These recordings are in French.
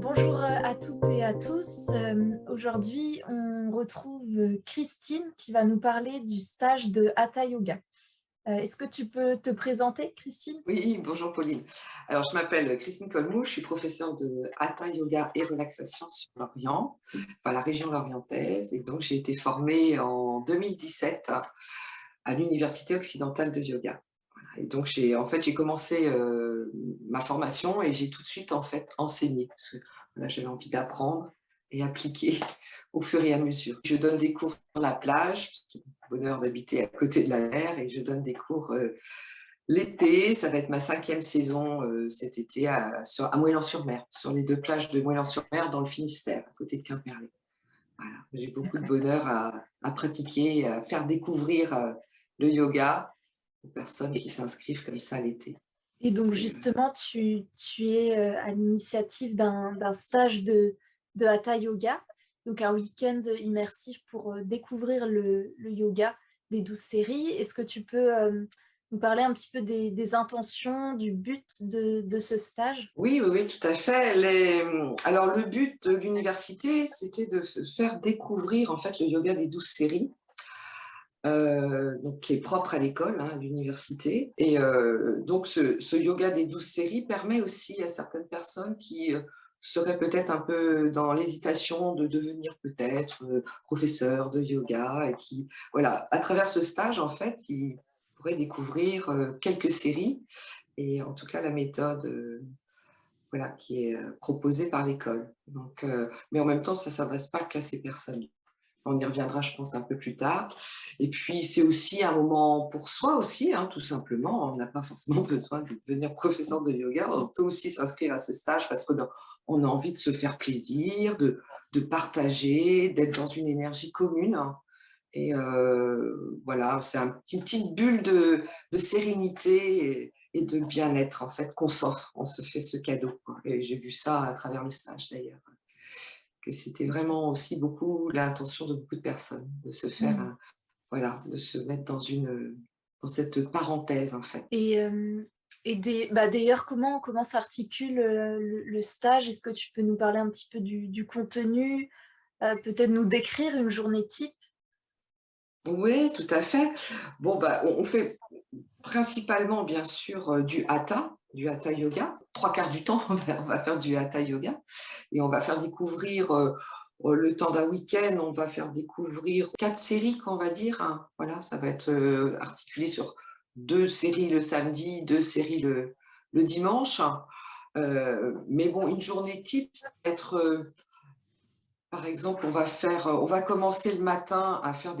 Bonjour à toutes et à tous. Aujourd'hui, on retrouve Christine qui va nous parler du stage de Hatha Yoga. Est-ce que tu peux te présenter, Christine? Oui, bonjour Pauline. Alors, je m'appelle Christine Colmou, je suis professeure de Hatha Yoga et relaxation sur l'Orient, enfin la région lorientaise, et donc j'ai été formée en 2017 à l'Université occidentale de yoga. Voilà. Et donc j'ai commencé ma formation et j'ai tout de suite en fait enseigné parce que voilà, j'avais envie d'apprendre et appliquer au fur et à mesure. Je donne des cours sur la plage, parce que j'ai le bonheur d'habiter à côté de la mer, et je donne des cours l'été. Ça va être ma 5e saison cet été à Moëlan-sur-Mer, sur les 2 plages de Moëlan-sur-Mer dans le Finistère, à côté de Quimperlé. Voilà, j'ai beaucoup de D'accord. bonheur à pratiquer, à faire découvrir le yoga aux personnes Et, qui s'inscrivent comme ça l'été. et donc C'est, justement, tu es à l'initiative d'un stage de Hatha Yoga, donc un week-end immersif pour découvrir le yoga des 12 séries. Est-ce que tu peux nous parler un petit peu des intentions, du but de ce stage? Oui, oui, oui, tout à fait. Alors le but de l'université, c'était de se faire découvrir en fait le yoga des 12 séries. Donc qui est propre à l'école, hein, à l'université. Et donc ce yoga des 12 séries permet aussi à certaines personnes qui seraient peut-être un peu dans l'hésitation de devenir peut-être professeur de yoga et qui, voilà, à travers ce stage, en fait, ils pourraient découvrir quelques séries et en tout cas la méthode voilà, qui est proposée par l'école. Donc, mais en même temps, ça ne s'adresse pas qu'à ces personnes. On y reviendra, je pense, un peu plus tard. Et puis, c'est aussi un moment pour soi aussi, hein, tout simplement. On n'a pas forcément besoin de devenir professeur de yoga. On peut aussi s'inscrire à ce stage parce qu'on a envie de se faire plaisir, de partager, d'être dans une énergie commune. Et voilà, c'est une petite bulle de sérénité et de bien-être, en fait, qu'on s'offre. On se fait ce cadeau, quoi. Et j'ai vu ça à travers le stage, d'ailleurs, que c'était vraiment aussi beaucoup l'intention de beaucoup de personnes, de se faire voilà, de se mettre dans cette parenthèse, en fait. Et, d'ailleurs, comment s'articule le stage? Est-ce que tu peux nous parler un petit peu du contenu? Peut-être nous décrire une journée type? Oui, tout à fait. Bon, bah, on fait principalement, bien sûr, du hatha yoga. 3/4 du temps, on va faire du hatha yoga et on va faire découvrir, le temps d'un week-end, on va faire découvrir 4 séries qu'on va dire, hein. Voilà, ça va être, articulé sur 2 séries le samedi, 2 séries le dimanche. Mais bon, une journée type, ça va être, par exemple, on va commencer le matin à faire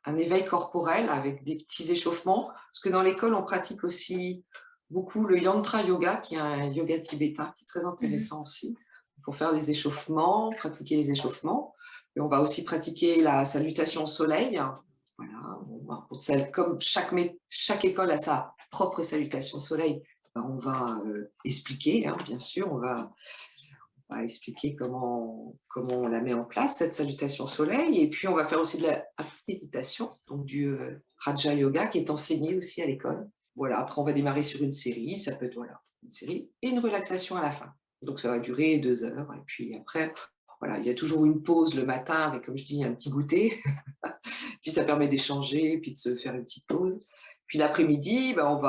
un éveil corporel avec des petits échauffements. Parce que dans l'école, on pratique aussi beaucoup le Yantra Yoga, qui est un yoga tibétain, qui est très Mmh. intéressant aussi, pour faire des échauffements, pratiquer les échauffements. Et on va aussi pratiquer la salutation au soleil. Voilà, comme chaque école a sa propre salutation au soleil, ben, on va expliquer, hein, bien sûr, on va expliquer comment on la met en place, cette salutation au soleil. Et puis, on va faire aussi de la méditation, donc du Raja Yoga, qui est enseigné aussi à l'école. Voilà, après, on va démarrer sur une série, ça peut être voilà, une série, et une relaxation à la fin. Donc, ça va durer 2 heures. Et puis après, voilà, il y a toujours une pause le matin avec, comme je dis, un petit goûter. Puis ça permet d'échanger, puis de se faire une petite pause. Puis l'après-midi, ben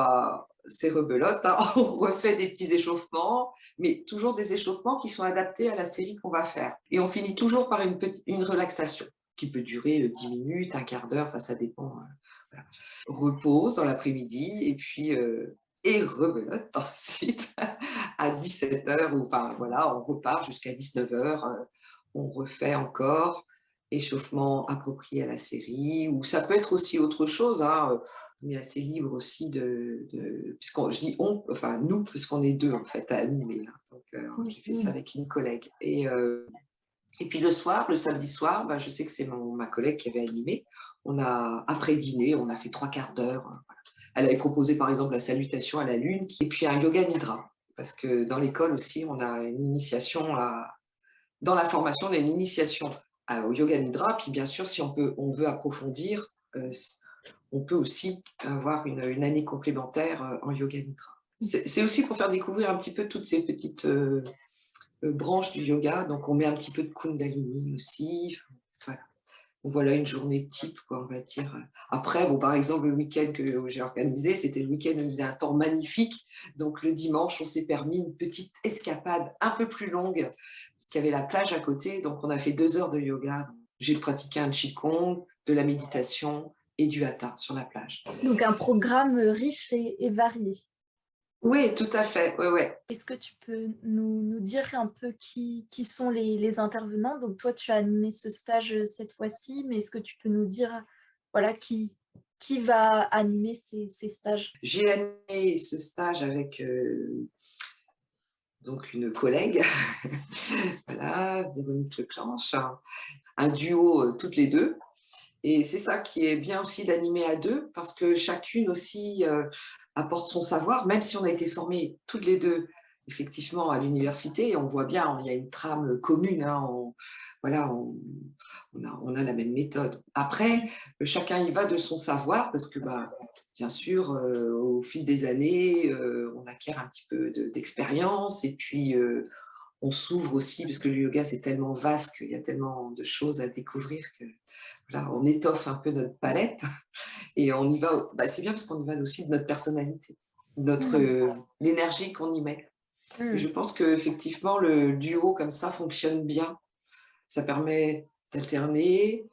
c'est rebelote, hein, on refait des petits échauffements, mais toujours des échauffements qui sont adaptés à la série qu'on va faire. Et on finit toujours par une relaxation qui peut durer 10 minutes, un quart d'heure, enfin ça dépend. Voilà. Repose dans l'après-midi et rebelote ensuite à 17 heures. Enfin voilà, on repart jusqu'à 19 heures. On refait encore échauffement approprié à la série, ou ça peut être aussi autre chose, hein. On est assez libre aussi je dis on, enfin nous, puisqu'on est 2 en fait à animer, hein. Donc Oui, j'ai fait ça oui. avec une collègue. Et puis le soir, le samedi soir, bah, je sais que c'est ma collègue qui avait animé. Après dîner, on a fait 3/4 d'heure. Voilà. Elle avait proposé par exemple la salutation à la lune et puis un yoga nidra. Parce que dans l'école aussi, on a une initiation dans la formation, on a une initiation au yoga nidra. Puis bien sûr, si on veut approfondir, on peut aussi avoir une année complémentaire en yoga nidra. C'est aussi pour faire découvrir un petit peu toutes ces petites branche du yoga. Donc, on met un petit peu de Kundalini aussi. Voilà. Voilà une journée type, quoi, on va dire. Après, bon, par exemple, le week-end que j'ai organisé, c'était le week-end où il faisait un temps magnifique. Donc, le dimanche, on s'est permis une petite escapade un peu plus longue, parce qu'il y avait la plage à côté. Donc, on a fait 2 heures de yoga. J'ai pratiqué un qigong, de la méditation et du hatha sur la plage. Donc un programme riche et varié. Oui, tout à fait. Ouais, ouais. Est-ce que tu peux nous dire un peu qui sont les intervenants? Donc toi, tu as animé ce stage cette fois-ci, mais est-ce que tu peux nous dire voilà, qui va animer ces stages? J'ai animé ce stage avec donc une collègue, voilà, Véronique Leclanche, un duo toutes les deux. Et c'est ça qui est bien aussi d'animer à deux, parce que chacune aussi apporte son savoir, même si on a été formés toutes les deux effectivement à l'université, on voit bien, il y a une trame commune, hein, voilà, on a la même méthode. Après, chacun y va de son savoir, parce que bah, bien sûr, au fil des années, on acquiert un petit peu d'expérience, et puis on s'ouvre aussi, parce que le yoga c'est tellement vaste qu'il y a tellement de choses à découvrir que voilà, on étoffe un peu notre palette et on y va, bah, c'est bien parce qu'on y va aussi de notre personnalité, Mmh. l'énergie qu'on y met. Et je Mmh. pense qu'effectivement, le duo comme ça fonctionne bien. Ça permet d'alterner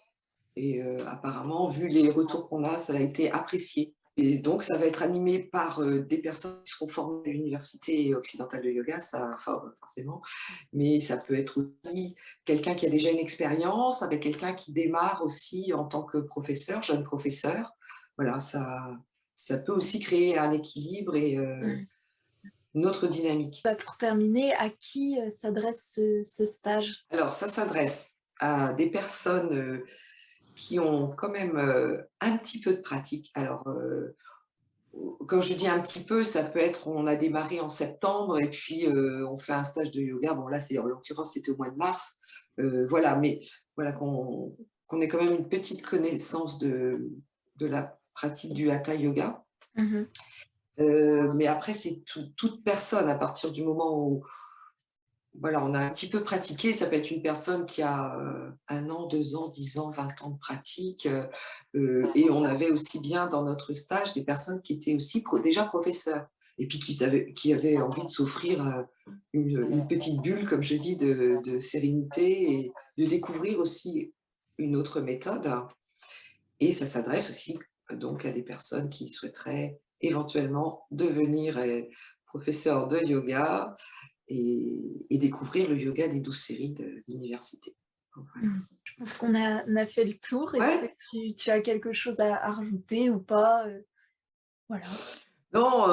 et apparemment, vu les retours qu'on a, ça a été apprécié. Et donc, ça va être animé par des personnes qui seront formées à l'Université occidentale de yoga, ça, enfin, forcément, mais ça peut être aussi quelqu'un qui a déjà une expérience, avec quelqu'un qui démarre aussi en tant que professeur, jeune professeur. Voilà, ça peut aussi créer un équilibre et Mmh. une autre dynamique. Bah, pour terminer, à qui s'adresse ce stage? Alors, ça s'adresse à des personnes qui ont quand même un petit peu de pratique. Alors, quand je dis un petit peu, ça peut être, on a démarré en septembre et puis on fait un stage de yoga. Bon, là, en l'occurrence, c'était au mois de mars. Voilà, mais voilà, qu'on ait quand même une petite connaissance de la pratique du hatha yoga. Mmh. Mais après, c'est toute personne, à partir du moment où voilà, on a un petit peu pratiqué, ça peut être une personne qui a 1 an, 2 ans, 10 ans, 20 ans de pratique. Et on avait aussi bien dans notre stage des personnes qui étaient aussi déjà professeurs et puis qui avaient envie de s'offrir une petite bulle, comme je dis, de sérénité et de découvrir aussi une autre méthode. Et ça s'adresse aussi donc à des personnes qui souhaiteraient éventuellement devenir professeurs de yoga et découvrir le yoga des 12 séries de l'université. Voilà. Mmh. Je pense qu'on a fait le tour. Est-ce que Ouais, tu as quelque chose à rajouter ou pas? Voilà. non,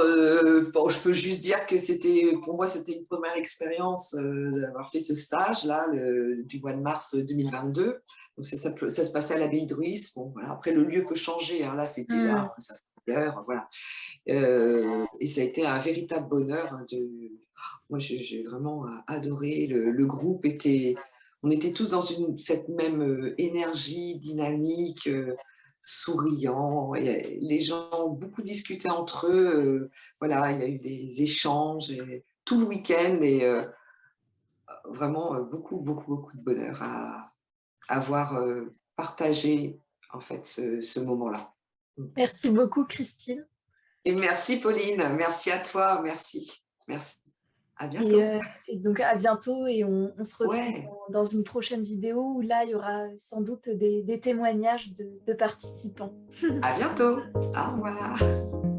bon, je peux juste dire que pour moi, c'était une première expérience d'avoir fait ce stage-là, du mois de mars 2022. Donc, ça se passait à l'abbaye de Ruisse. Bon, voilà. Après, le lieu peut changer, hein. Là, c'était là, Mmh. après, ça se fait ailleurs, voilà. Et ça a été un véritable bonheur. Moi, j'ai vraiment adoré. Le groupe on était tous dans cette même énergie dynamique, souriant. Et les gens ont beaucoup discuté entre eux. Voilà, il y a eu des échanges tout le week-end et vraiment beaucoup, beaucoup, beaucoup de bonheur à avoir partagé en fait ce moment-là. Merci beaucoup Christine Et merci Pauline, merci à toi, merci, merci. À et bientôt. heu et donc à bientôt et on se retrouve Ouais, dans une prochaine vidéo où là, il y aura sans doute des témoignages de participants. à bientôt. Au revoir.